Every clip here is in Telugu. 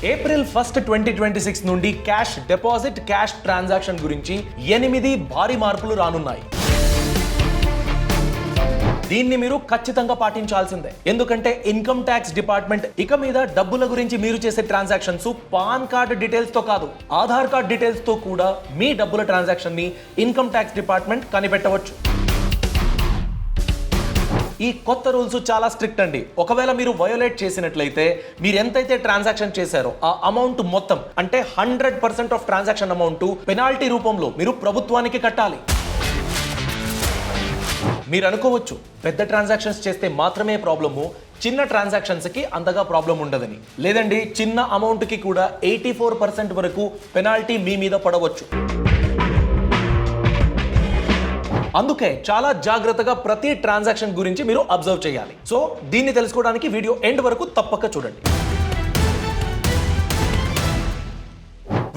ఏప్రిల్ 1, 2026 నుండి క్యాష్ డిపాజిట్, క్యాష్ ట్రాన్సాక్షన్ గురించి 8 భారీ మార్పులు రానున్నాయి. దీన్ని మీరు ఖచ్చితంగా పాటించాల్సిందే. ఎందుకంటే ఇన్కమ్ ట్యాక్స్ డిపార్ట్మెంట్ ఇక మీద డబ్బుల గురించి మీరు చేసే ట్రాన్సాక్షన్స్ పాన్ కార్డ్ డీటెయిల్స్ తో కాదు, ఆధార్ కార్డ్ డీటెయిల్స్ తో కూడా మీ డబ్బుల ట్రాన్సాక్షన్ ని ఇన్కమ్ ట్యాక్స్ డిపార్ట్మెంట్ కనిపెట్టవచ్చు. ఈ కొత్త రూల్స్ చాలా స్ట్రిక్ట్ అండి. ఒకవేళ మీరు వయోలేట్ చేసినట్లయితే మీరు ఎంతైతే ట్రాన్సాక్షన్ చేశారో ఆ అమౌంట్ మొత్తం అంటే 100% ఆఫ్ ట్రాన్సాక్షన్ అమౌంట్ పెనాల్టీ రూపంలో మీరు ప్రభుత్వానికి కట్టాలి. మీరు అనుకోవచ్చు పెద్ద ట్రాన్సాక్షన్స్ చేస్తే మాత్రమే ప్రాబ్లము, చిన్న ట్రాన్సాక్షన్స్ కి అంతగా ప్రాబ్లం ఉండదని. లేదండి, చిన్న అమౌంట్ కి కూడా 84% వరకు పెనాల్టీ మీ మీద పడవచ్చు. అందుకే చాలా జాగ్రత్తగా ప్రతి ట్రాన్సాక్షన్ గురించి మీరు అబ్జర్వ్ చేయాలి. సో దీన్ని తెలుసుకోవడానికి వీడియో ఎండ్ వరకు తప్పక చూడండి.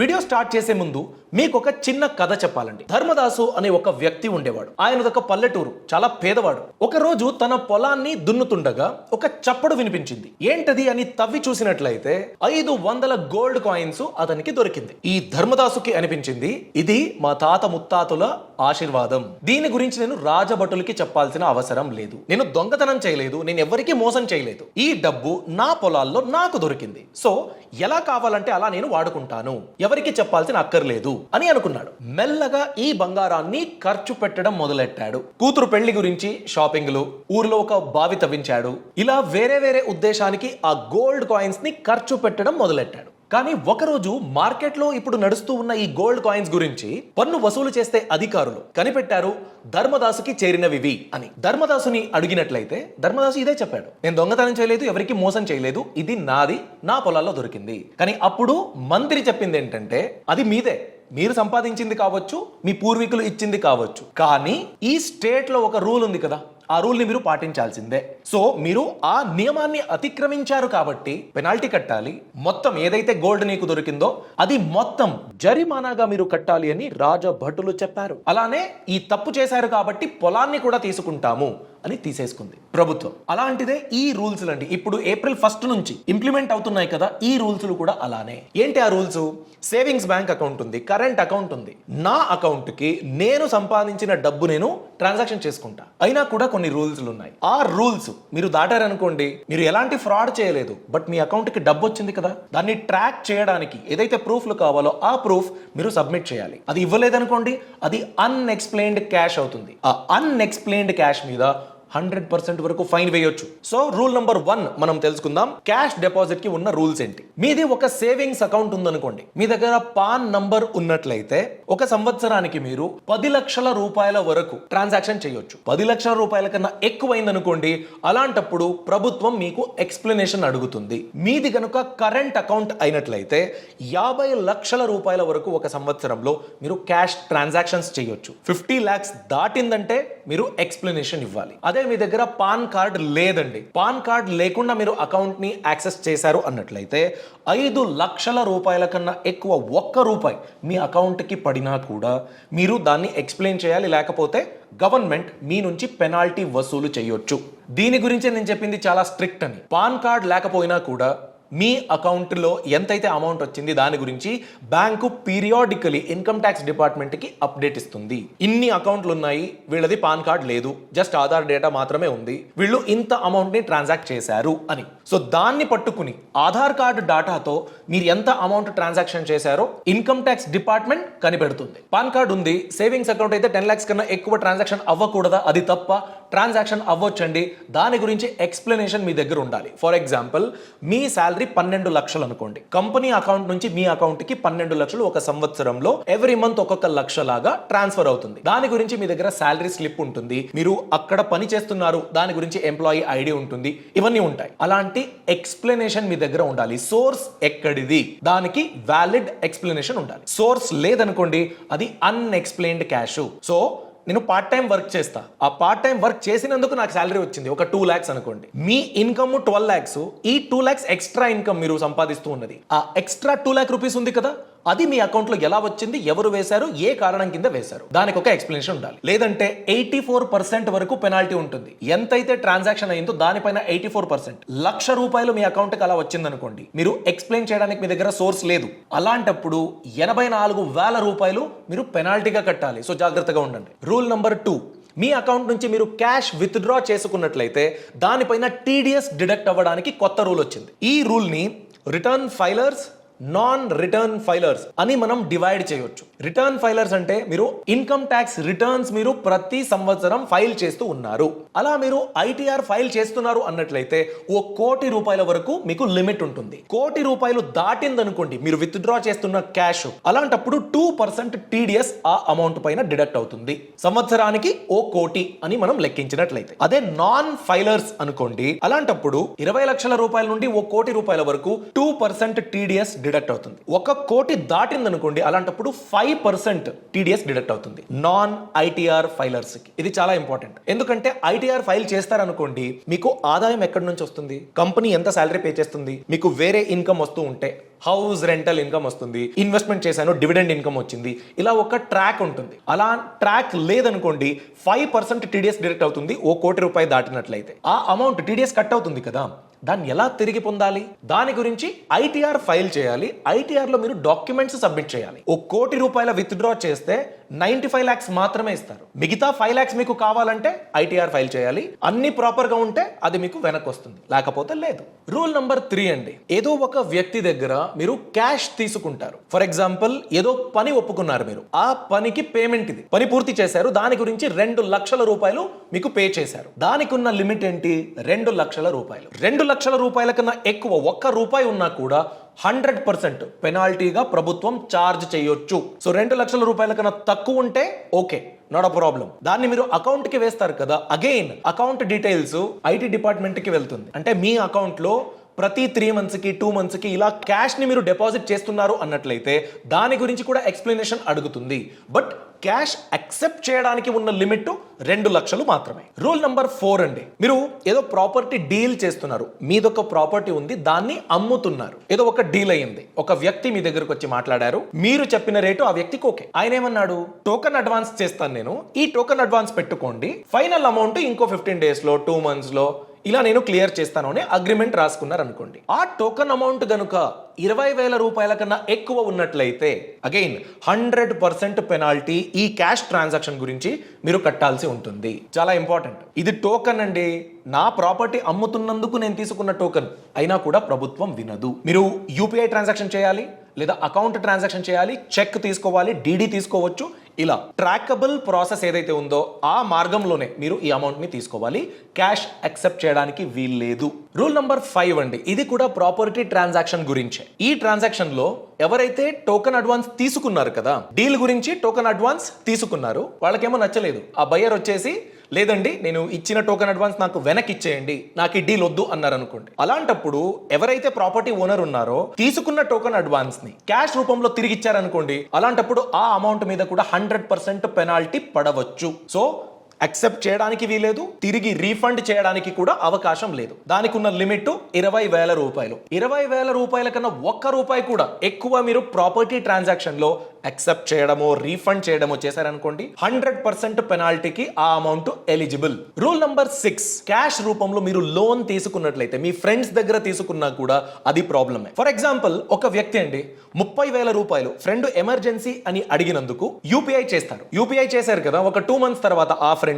వీడియో స్టార్ట్ చేసే ముందు మీకు ఒక చిన్న కథ చెప్పాలండి. ధర్మదాసు అనే ఒక వ్యక్తి ఉండేవాడు. ఆయనదొక పల్లెటూరు, చాలా పేదవాడు. ఒక రోజు తన పొలాన్ని దున్నుతుండగా ఒక చప్పుడు వినిపించింది. ఏంటది అని తవ్వి చూసినట్లయితే 500 గోల్డ్ కాయిన్స్ అతనికి దొరికింది. ఈ ధర్మదాసుకి అనిపించింది, ఇది మా తాత ముత్తాతల ఆశీర్వాదం. దీని గురించి నేను రాజభటులకి చెప్పాల్సిన అవసరం లేదు. నేను దొంగతనం చేయలేదు, నేను ఎవరికి మోసం చేయలేదు. ఈ డబ్బు నా పొలాల్లో నాకు దొరికింది. సో ఎలా కావాలంటే అలా నేను వాడుకుంటాను, ఎవరికి చెప్పాల్సిన అక్కర్లేదు అని అనుకున్నాడు. మెల్లగా ఈ బంగారాన్ని ఖర్చు పెట్టడం మొదలెట్టాడు. కూతురు పెళ్లి గురించి షాపింగ్లు, ఊర్లో ఒక బావి తవ్వించాడు. ఇలా వేరే వేరే ఉద్దేశానికి ఆ గోల్డ్ కాయిన్స్ ని ఖర్చు పెట్టడం మొదలెట్టాడు. కానీ ఒకరోజు మార్కెట్లో ఇప్పుడు నడుస్తూ ఉన్న ఈ గోల్డ్ కాయిన్స్ గురించి పన్ను వసూలు చేస్తే అధికారులు కనిపెట్టారు ధర్మదాసుకి చేరినవివి అని. ధర్మదాసుని అడిగినట్లయితే ధర్మదాసు ఇదే చెప్పాడు, నేను దొంగతనం చేయలేదు, ఎవరికి మోసం చేయలేదు, ఇది నాది, నా పొలాల్లో దొరికింది. కానీ అప్పుడు మంత్రి చెప్పింది ఏంటంటే, అది మీదే, మీరు సంపాదించింది కావచ్చు, మీ పూర్వీకులు ఇచ్చింది కావచ్చు, కానీ ఈ స్టేట్ లో ఒక రూల్ ఉంది కదా, ఆ రూల్ ని మీరు పాటించాల్సిందే. సో మీరు ఆ నియమాన్ని అతిక్రమించారు కాబట్టి పెనాల్టీ కట్టాలి. మొత్తం ఏదైతే గోల్డ్ నీకు దొరికిందో అది మొత్తం జరిమానాగా మీరు కట్టాలి అని రాజభటులు చెప్పారు. అలానే ఈ తప్పు చేశారు కాబట్టి పొలాన్ని కూడా తీసుకుంటాము అని తీసేసుకుంది ప్రభుత్వం. అలాంటిదే ఈ రూల్స్ అండి. ఇప్పుడు ఏప్రిల్ 1 నుంచి ఇంప్లిమెంట్ అవుతున్నాయి కదా, ఈ రూల్స్ కూడా అలానే. ఏంటి ఆ రూల్స్? సేవింగ్స్ బ్యాంక్ అకౌంట్ ఉంది, కరెంట్ అకౌంట్ ఉంది. నా అకౌంట్ కి నేను సంపాదించిన డబ్బు నేను ట్రాన్సాక్షన్ చేసుకుంటా. అయినా కూడా కొన్ని రూల్స్ ఉన్నాయి. ఆ రూల్స్ మీరు దాటారనుకోండి, మీరు ఎలాంటి ఫ్రాడ్ చేయలేదు, బట్ మీ అకౌంట్ కి డబ్బు వచ్చింది కదా, దాన్ని ట్రాక్ చేయడానికి ఏదైతే ప్రూఫ్లు కావాలో ఆ ప్రూఫ్ మీరు సబ్మిట్ చేయాలి. అది ఇవ్వలేదనుకోండి, అది అన్ఎక్స్ప్లెయిన్డ్ క్యాష్ అవుతుంది. ఆ అన్ఎక్స్ప్లెయిన్డ్ క్యాష్ మీద 100% వరకు ఫైన్ వేయొచ్చు. సో రూల్ నంబర్ 1 మనం తెలుసుకుందాం. క్యాష్ డిపాజిట్ కి ఉన్న రూల్స్ ఏంటి? మీది ఒక సేవింగ్స్ అకౌంట్ ఉందనుకోండి, మీ దగ్గర పాన్ నంబర్ ఉన్నట్లయితే ఒక సంవత్సరానికి మీరు 10 లక్షల రూపాయల వరకు ట్రాన్సాక్షన్ చేయొచ్చు. 10 లక్షల రూపాయల కన్నా ఎక్కువైందనుకోండి, అలాంటప్పుడు ప్రభుత్వం మీకు ఎక్స్ప్లెనేషన్ అడుగుతుంది. మీది కనుక కరెంట్ అకౌంట్ అయినట్లయితే 50 లక్షల రూపాయల వరకు ఒక సంవత్సరంలో మీరు క్యాష్ ట్రాన్సాక్షన్స్ చేయొచ్చు. 50 lakhs దాటిందంటే మీరు ఎక్స్ప్లెనేషన్ ఇవ్వాలి. అదే మీ దగ్గర పాన్ కార్డ్ లేదండి, పాన్ కార్డ్ లేకుండా మీరు అకౌంట్ ని యాక్సెస్ చేశారు అన్నట్లయితే 5 లక్షల రూపాయల కన్నా ఎక్కువ ఒక్క రూపాయి మీ అకౌంట్ కి పడినా కూడా మీరు దాన్ని ఎక్స్ప్లెయిన్ చేయాలి, లేకపోతే గవర్నమెంట్ మీ నుంచి పెనాల్టీ వసూలు చేయొచ్చు. దీని గురించి నేను చెప్పింది చాలా స్ట్రిక్ట్ అని. పాన్ కార్డ్ లేకపోయినా కూడా మీ అకౌంట్లో ఎంతైతే అమౌంట్ వచ్చింది దాని గురించి bank periodically income tax department కి అప్డేట్ ఇస్తుంది. ఇన్ని అకౌంట్లు ఉన్నాయి, వీళ్ళది పాన్ కార్డ్ లేదు, జస్ట్ ఆధార్ డేటా మాత్రమే ఉంది, వీళ్ళు ఇంత అమౌంట్ ని ట్రాన్సాక్ట్ చేశారు అని. సో దాన్ని పట్టుకుని ఆధార్ కార్డు డాటాతో మీరు ఎంత అమౌంట్ ట్రాన్సాక్షన్ చేశారో ఇన్కమ్ ట్యాక్స్ డిపార్ట్మెంట్ కనిపెడుతుంది. పాన్ కార్డ్ ఉంది, సేవింగ్స్ అకౌంట్ అయితే 10 lakhs కన్నా ఎక్కువ ట్రాన్సాక్షన్ అవ్వకూడదా? అది తప్ప. ట్రాన్సాక్షన్ అవ్వచ్చండి, దాని గురించి ఎక్స్ప్లెనేషన్ మీ దగ్గర ఉండాలి. ఫర్ ఎగ్జాంపుల్, మీ శాలరీ 12 లక్షలు అనుకోండి, కంపెనీ అకౌంట్ నుంచి మీ అకౌంట్ కి 12 లక్షలు ఒక సంవత్సరంలో ఎవ్రీ మంత్ ఒక్కొక్క లక్ష లాగా ట్రాన్స్ఫర్ అవుతుంది. దాని గురించి మీ దగ్గర శాలరీ స్లిప్ ఉంటుంది, మీరు అక్కడ పని చేస్తున్నారు, దాని గురించి ఎంప్లాయీ ఐడి ఉంటుంది, ఇవన్నీ ఉంటాయి. అలాంటి ఎక్స్ప్లెనేషన్ మీ దగ్గర ఉండాలి. సోర్స్ ఎక్కడిది, దానికి వ్యాలిడ్ ఎక్స్ప్లెనేషన్ ఉండాలి. సోర్స్ లేదనుకోండి, అది అన్ఎక్స్ప్లెయిన్డ్ క్యాష్. సో నేను పార్ట్ టైం వర్క్ చేస్తా, ఆ పార్ట్ టైం వర్క్ చేసినందుకు నాకు శాలరీ వచ్చింది ఒక 2 lakhs అనుకోండి, మీ ఇన్కమ్ 12 lakhs, ఈ 2 lakhs ఎక్స్ట్రా ఇన్కమ్ మీరు సంపాదిస్తూ ఉన్నది, ఆ ఎక్స్ట్రా 2 lakh రూపీస్ ఉంది కదా, అది మీ అకౌంట్ లో ఎలా వచ్చింది, ఎవరు వేశారు, ఏ కారణం కింద వేశారు, దానికి ఒక ఎక్స్ప్లెనేషన్ ఉండాలి. లేదంటే 84% వరకు పెనాల్టీ ఉంటుంది. ఎంతైతే ట్రాన్సాక్షన్ అయిందో దానిపైన 84%. ₹1,00,000 మీ అకౌంట్ కి అలా వచ్చిందనుకోండి, మీరు ఎక్స్ప్లెయిన్ చేయడానికి మీ దగ్గర సోర్స్ లేదు. అలాంటప్పుడు ₹84,000 మీరు పెనాల్టీగా కట్టాలి. సో జాగ్రత్తగా ఉండండి. రూల్ నంబర్ 2, మీ అకౌంట్ నుంచి మీరు క్యాష్ విత్డ్రా చేసుకున్నట్లయితే దానిపైన టీడీఎస్ డిడక్ట్ అవ్వడానికి కొత్త రూల్ వచ్చింది. ఈ రూల్ని రిటర్న్ ఫైలర్స్, నాన్ రిటర్న్ ఫైలర్స్ అని మనం డివైడ్ చేయొచ్చు. రిటర్న్ ఫైలర్స్ అంటే మీరు ఇన్కమ్ ట్యాక్స్ రిటర్న్స్ మీరు ప్రతి సంవత్సరం ఫైల్ చేస్తూ ఉన్నారు. అలా మీరు ఐటీఆర్ ఫైల్ చేస్తున్నారు అన్నట్లయితే ₹1,00,00,000 వరకు మీకు లిమిట్ ఉంటుంది. ₹1,00,00,000 దాటిందనుకోండి మీరు విత్డ్రా చేస్తున్న క్యాష్, అలాంటప్పుడు 2% టీడీఎస్ ఆ అమౌంట్ పైన డిడక్ట్ అవుతుంది. సంవత్సరానికి ₹1,00,00,000 అని మనం లెక్కించినట్లయితే. అదే నాన్ ఫైలర్స్ అనుకోండి, అలాంటప్పుడు ₹20 లక్షల నుండి ₹1,00,00,000 వరకు 2% టీడీఎస్ డిడక్ట్ అవుతుంది. ₹1,00,00,000 దాటిందనుకోండి, అలాంటప్పుడు 5% టీడీఎస్ డిడక్ట్ అవుతుంది నాన్ ఐటీఆర్ ఫైలర్స్ కి. ఇది చాలా ఇంపార్టెంట్. ఎందుకంటే ఐటీఆర్ ఫైల్ చేస్తారనుకోండి, మీకు ఆదాయం ఎక్కడి నుంచి వస్తుంది, కంపెనీ ఎంత సాలరీ పే చేస్తుంది, మీకు వేరే ఇన్కమ్ వస్తూ ఉంటే హౌస్ రెంటల్ ఇన్కమ్ వస్తుంది, ఇన్వెస్ట్మెంట్ చేశాను డివిడెండ్ ఇన్కమ్ వచ్చింది, ఇలా ఒక ట్రాక్ ఉంటుంది. అలా ట్రాక్ లేదనుకోండి 5% టీడీఎస్ డిడక్ట్ అవుతుంది. ₹1,00,00,000 దాటినట్లయితే ఆ అమౌంట్ టీడీఎస్ కట్ అవుతుంది కదా, దాన్ని ఎలా తిరిగి పొందాలి, దాని గురించి ఐటీఆర్ ఫైల్ చేయాలి. ఐటీఆర్ లో మీరు డాక్యుమెంట్స్ సబ్మిట్ చేయాలి. ₹1,00,00,000 విత్డ్రా చేస్తే 95 lakhs మాత్రమే ఇస్తారు. మిగతా 5 lakhs మీకు కావాలంటే ఐటీఆర్ ఫైల్ చేయాలి. అన్ని ప్రాపర్ గా ఉంటే అది మీకు వెనక్కి వస్తుంది, లేకపోతే లేదు. రూల్ నంబర్ 3 అండి, ఏదో ఒక వ్యక్తి దగ్గర మీరు క్యాష్ తీసుకుంటారు. ఫర్ ఎగ్జాంపుల్ ఏదో పని ఒప్పుకున్నారు, మీరు ఆ పనికి పేమెంట్, ఇది పని పూర్తి చేశారు, దాని గురించి ₹2 లక్షల మీకు పే చేశారు. దానికి ఉన్న లిమిట్ ఏంటి, ₹2 లక్షల. ₹2 లక్షల కన్నా ఎక్కువ ₹1 ఉన్నా కూడా 100% పెనాల్టీగా ప్రభుత్వం చార్జ్ చేయొచ్చు. సో ₹2 లక్షల కన్నా తక్కువ ఉంటే ఓకే, నాట్ అ ప్రాబ్లం. దాన్ని మీరు అకౌంట్ కి వేస్తారు కదా, again account details IT department కి వెళ్తుంది. అంటే మీ అకౌంట్ లో ప్రతి 3 months కి 2 months కి ఇలా క్యాష్ ని మీరు డిపాజిట్ చేస్తున్నారు అన్నట్లయితే దాని గురించి కూడా ఎక్స్ప్లెనేషన్ అడుగుతుంది. బట్ క్యాష్ అక్సెప్ట్ చేయడానికి ఉన్న లిమిట్ 2 లక్షలు మాత్రమే. రూల్ నంబర్ 4 అండి, మీరు ఏదో ప్రాపర్టీ డీల్ చేస్తున్నారు, మీదొక ప్రాపర్టీ ఉంది, దాన్ని అమ్ముతున్నారు. ఏదో ఒక డీల్ అయ్యింది, ఒక వ్యక్తి మీ దగ్గరకు వచ్చి మాట్లాడారు, మీరు చెప్పిన రేటు ఆ వ్యక్తికి ఓకే. ఆయన ఏమన్నాడు, టోకెన్ అడ్వాన్స్ చేస్తాను నేను, ఈ టోకెన్ అడ్వాన్స్ పెట్టుకోండి, ఫైనల్ అమౌంట్ ఇంకో 15 days లో 2 months లో ఇలా నేను క్లియర్ చేస్తాను అని అగ్రిమెంట్ రాసుకున్నారు అనుకోండి. ఆ టోకెన్ అమౌంట్ గనుక ₹20,000 కన్నా ఎక్కువ ఉన్నట్లయితే అగైన్ 100% పెనాల్టీ ఈ క్యాష్ ట్రాన్సాక్షన్ గురించి మీరు కట్టాల్సి ఉంటుంది. చాలా ఇంపార్టెంట్. ఇది టోకెన్ అండి, నా ప్రాపర్టీ అమ్ముతున్నందుకు నేను తీసుకున్న టోకెన్ అయినా కూడా ప్రభుత్వం వినదు. మీరు యూపీఐ ట్రాన్సాక్షన్ చేయాలి, లేదా అకౌంట్ ట్రాన్సాక్షన్ చేయాలి, చెక్ తీసుకోవాలి, డీడీ తీసుకోవచ్చు. ఇలా ట్రాకబుల్ ప్రాసెస్ ఏదైతే ఉందో ఆ మార్గంలోనే మీరు ఈ అమౌంట్ ని తీసుకోవాలి. క్యాష్ యాక్సెప్ట్ చేయడానికి వీల్లేదు. రూల్ నంబర్ 5 అండి, ఇది కూడా ప్రాపర్టీ ట్రాన్సాక్షన్ గురించే. ఈ ట్రాన్సాక్షన్ లో ఎవరైతే టోకెన్ అడ్వాన్స్ తీసుకున్నారు కదా, డీల్ గురించి టోకెన్ అడ్వాన్స్ తీసుకున్నారు, వాళ్ళకేమో నచ్చలేదు. ఆ బయ్యర్ వచ్చేసి లేదండి నేను ఇచ్చిన టోకెన్ అడ్వాన్స్ నాకు వెనక్కి ఇచ్చేయండి, నాకు ఈ డీల్ వద్దు అన్నారు అనుకోండి. అలాంటప్పుడు ఎవరైతే ప్రాపర్టీ ఓనర్ ఉన్నారో తీసుకున్న టోకెన్ అడ్వాన్స్ ని క్యాష్ రూపంలో తిరిగి ఇచ్చారనుకోండి, అలాంటప్పుడు ఆ అమౌంట్ మీద కూడా 100% పెనాల్టీ పడవచ్చు. సో యాక్సెప్ట్ చేయడానికి వీలేదు, తిరిగి రీఫండ్ చేయడానికి కూడా అవకాశం లేదు. దానికి ఉన్న లిమిట్ ₹20,000. ₹20,000 కన్నా ₹1 కూడా ఎక్కువ మీరు ప్రాపర్టీ ట్రాన్సాక్షన్ లో యాక్సెప్ట్ చేయడమో రీఫండ్ చేయడమో చేశారనుకోండి, 100% పెనాల్టీకి ఆ amount eligible. Rule number 6, cash రూపంలో మీరు లోన్ తీసుకున్నట్లయితే మీ ఫ్రెండ్స్ దగ్గర తీసుకున్నా కూడా అది ప్రాబ్లమే. ఫర్ ఎగ్జాంపుల్ ఒక వ్యక్తి అండి ₹30,000 ఫ్రెండ్ ఎమర్జెన్సీ అని అడిగినందుకు యూపీఐ చేస్తారు. యూపీఐ చేశారు కదా, ఒక 2 months తర్వాత ఆ ఫ్రెండ్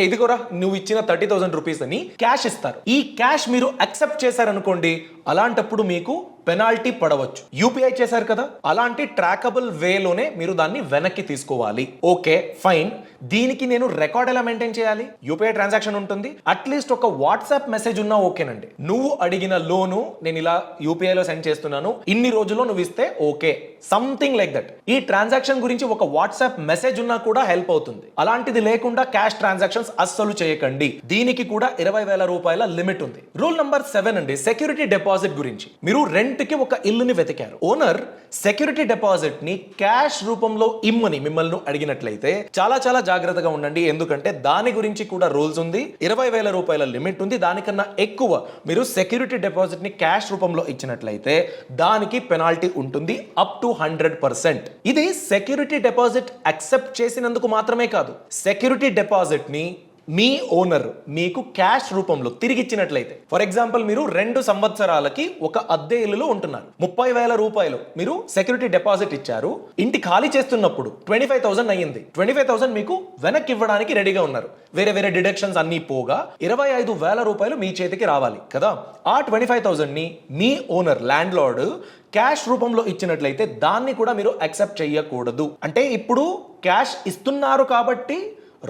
ఇదిగోరా నువ్వు ఇచ్చిన ₹30,000 అని క్యాష్ ఇస్తారు. ఈ క్యాష్ మీరు అక్సెప్ట్ చేశారనుకోండి, అలాంటప్పుడు మీకు పెనాల్టీ పడవచ్చు. యూపీఐ చేశారు కదా, అలాంటి ట్రాకబుల్ వేలోనే మీరు దాన్ని వెనక్కి తీసుకోవాలి. ఓకే ఫైన్, దీనికి నేను రికార్డ్ ఎలా మెయింటైన్ చేయాలి? యూపీఐ ట్రాన్సాక్షన్ ఉంటుంది, అట్లీస్ట్ ఒక వాట్సాప్ మెసేజ్ ఉన్నా ఓకేనండి. నువ్వు అడిగిన లోను నేను ఇలా యూపీఐలో సెండ్ చేస్తున్నాను, ఇన్ని రోజుల్లో నువ్వు ఇస్తే ఓకే, సంథింగ్ లైక్ దట్. ఈ ట్రాన్సాక్షన్ గురించి ఒక వాట్సాప్ మెసేజ్ ఉన్నా కూడా హెల్ప్ అవుతుంది. అలాంటిది లేకుండా క్యాష్ ట్రాన్సాక్షన్స్ అస్సలు చేయకండి. దీనికి కూడా ₹20,000 లిమిట్ ఉంది. రూల్ నంబర్ 7 అండి, సెక్యూరిటీ డిపాజిట్ గురించి. మీరు రెంట్ కి ఒక ఇల్లుని వెతికారు, ఓనర్ సెక్యూరిటీ డిపాజిట్ ని క్యాష్ రూపంలో ఇమ్మని మిమ్మల్ని అడిగినట్లయితే చాలా చాలా జాగ్రత్తగా ఉండండి. ఎందుకంటే దాని గురించి కూడా రూల్స్ ఉంది. 20,000 రూపాయల లిమిట్ ఉంది. దానికన్నా ఎక్కువ మీరు సెక్యూరిటీ డిపాజిట్ ని క్యాష్ రూపంలో ఇచ్చినట్లయితే దానికి పెనాల్టీ ఉంటుంది అప్ టు 100%. ఇది సెక్యూరిటీ డిపాజిట్ యాక్సెప్ట్ చేసినందుకు మాత్రమే కాదు, సెక్యూరిటీ డిపాజిట్ ని మీ ఓనర్ మీకు క్యాష్ రూపంలో తిరిగి ఇచ్చినట్లయితే, ఫర్ ఎగ్జాంపుల్ మీరు 2 సంవత్సరాలకి ఒక అద్దె ఇల్లులో ఉంటున్నారు, 30,000 రూపాయలు మీరు సెక్యూరిటీ డిపాజిట్ ఇచ్చారు, ఇంటి ఖాళీ చేస్తున్నప్పుడు 25,000 అయ్యింది. 25,000 మీకు వెనక్కి ఇవ్వడానికి రెడీగా ఉన్నారు. వేరే వేరే డిడక్షన్స్ అన్ని పోగా 25,000 రూపాయలు మీ చేతికి రావాలి కదా. ఆ 25,000 ని మీ ఓనర్ ల్యాండ్ లార్డ్ క్యాష్ రూపంలో ఇచ్చినట్లయితే దాన్ని కూడా మీరు యాక్సెప్ట్ చేయకూడదు. అంటే ఇప్పుడు క్యాష్ ఇస్తున్నారు కాబట్టి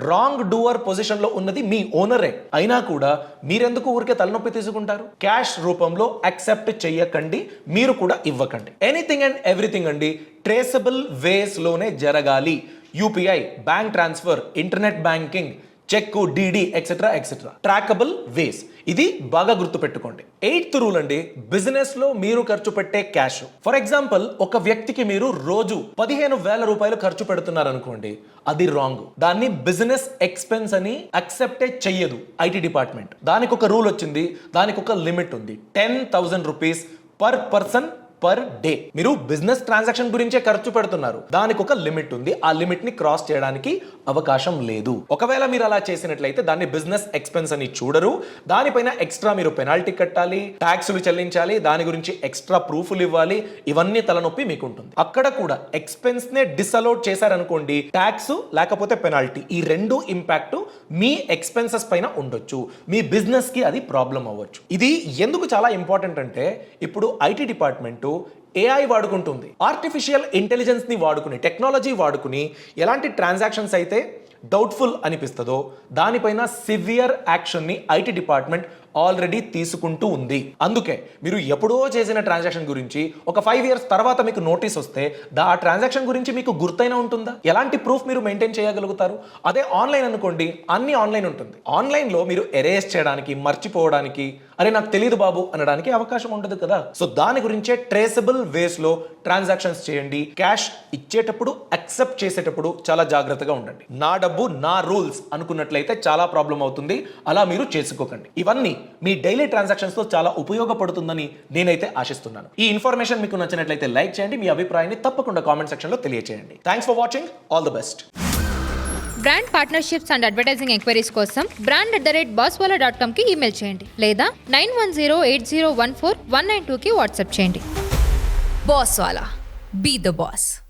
రాంగ్ డూవర్ పొజిషన్ లో ఉన్నది మీ ఓనరే. అయినా కూడా మీరెందుకు ఊరికే తలనొప్పి తీసుకుంటారు? క్యాష్ రూపంలో యాక్సెప్ట్ చెయ్యకండి, మీరు కూడా ఇవ్వకండి. ఎనీథింగ్ అండ్ ఎవ్రీథింగ్ అండి ట్రేసబుల్ వేస్ లోనే జరగాలి. UPI, bank transfer, internet banking, cheque, DD etcetera etcetera, trackable ways. ఇది బాగా గుర్తుపెట్టుకోండి. 8th రూల్ అండి, బిజినెస్ లో మీరు ఖర్చు పెట్టే క్యాష్. ఫర్ ఎగ్జాంపుల్ ఒక వ్యక్తికి మీరు రోజు 15,000 రూపాయలు ఖర్చు పెడుతున్నారు అనుకోండి, అది రాంగ్. దాన్ని బిజినెస్ ఎక్స్పెన్స్ అని అక్సెప్టే చెయ్యదు ఐటీ డిపార్ట్మెంట్. దానికి ఒక రూల్ వచ్చింది, దానికి ఒక లిమిట్ ఉంది. 10,000 rupees per person per day. మీరు బిజినెస్ ట్రాన్సాక్షన్ గురించే ఖర్చు పెడుతున్నారు, దానికి ఒక లిమిట్ ఉంది. ఆ లిమిట్ ని క్రాస్ చేయడానికి అవకాశం లేదు. ఒకవేళ మీరు అలా చేసినట్లయితే దాన్ని బిజినెస్ ఎక్స్పెన్స్ అని చూడరు. దానిపైన ఎక్స్ట్రా మీరు పెనాల్టీ కట్టాలి, ట్యాక్సులు చెల్లించాలి, దాని గురించి ఎక్స్ట్రా ప్రూఫ్లు ఇవ్వాలి. ఇవన్నీ తలనొప్పి మీకు ఉంటుంది. అక్కడ కూడా ఎక్స్పెన్స్ నే డిసలౌడ్ చేశారనుకోండి, ట్యాక్స్ లేకపోతే పెనాల్టీ, ఈ రెండు ఇంపాక్ట్ మీ ఎక్స్పెన్సెస్ పైన ఉండొచ్చు. మీ బిజినెస్ కి అది ప్రాబ్లం అవ్వచ్చు. ఇది ఎందుకు చాలా ఇంపార్టెంట్ అంటే, ఇప్పుడు ఐటీ డిపార్ట్మెంట్ ఏఐ వాడుకుంటుంది. ఆర్టిఫిషియల్ ఇంటెలిజెన్స్ ని వాడుకుని, టెక్నాలజీ వాడుకుని ఎలాంటి ట్రాన్సాక్షన్స్ అయితే డౌట్ఫుల్ అనిపిస్తుందో దానిపైన సివియర్ యాక్షన్ ని ఐటీ డిపార్ట్మెంట్ ఆల్రెడీ తీసుకుంటూ ఉంది. అందుకే మీరు ఎప్పుడో చేసిన ట్రాన్సాక్షన్ గురించి ఒక 5 years తర్వాత మీకు నోటీస్ వస్తే ఆ ట్రాన్సాక్షన్ గురించి మీకు గుర్తైనా ఉంటుందా? ఎలాంటి ప్రూఫ్ మీరు మెయింటైన్ చేయగలుగుతారు? అదే ఆన్లైన్ అనుకోండి, అన్ని ఆన్లైన్ ఉంటుంది. ఆన్లైన్ లో మీరు ఎరేజ్ చేయడానికి, మర్చిపోవడానికి, అరే నాకు తెలియదు బాబు అనడానికి అవకాశం ఉండదు కదా. సో దాని గురించే ట్రేసబుల్ వేస్ లో ట్రాన్సాక్షన్స్ చేయండి. క్యాష్ ఇచ్చేటప్పుడు, యాక్సెప్ట్ చేసేటప్పుడు చాలా జాగ్రత్తగా ఉండండి. నా డబ్బు నా రూల్స్ అనుకున్నట్లయితే చాలా ప్రాబ్లం అవుతుంది. అలా మీరు చేసుకోకండి. ఇవన్నీ మీ డైలీ ట్రాన్సాక్షన్స్ లో చాలా ఉపయోగపడుతుందని నేనైతే ఆశిస్తున్నాను. ఈ ఇన్ఫర్మేషన్ మీకు నచ్చినట్లయితే లైక్ చేయండి. మీ అభిప్రాయాన్ని తప్పకుండా కామెంట్ సెక్షన్ లో తెలియజేయండి. Thanks for watching. All the best. Brand partnerships and advertising enquiries కోసం brand@bosswala.com కి ఈమెయిల్ చేయండి లేదా 9108014192కి వాట్సాప్ చేయండి. Bosswala. Be the boss.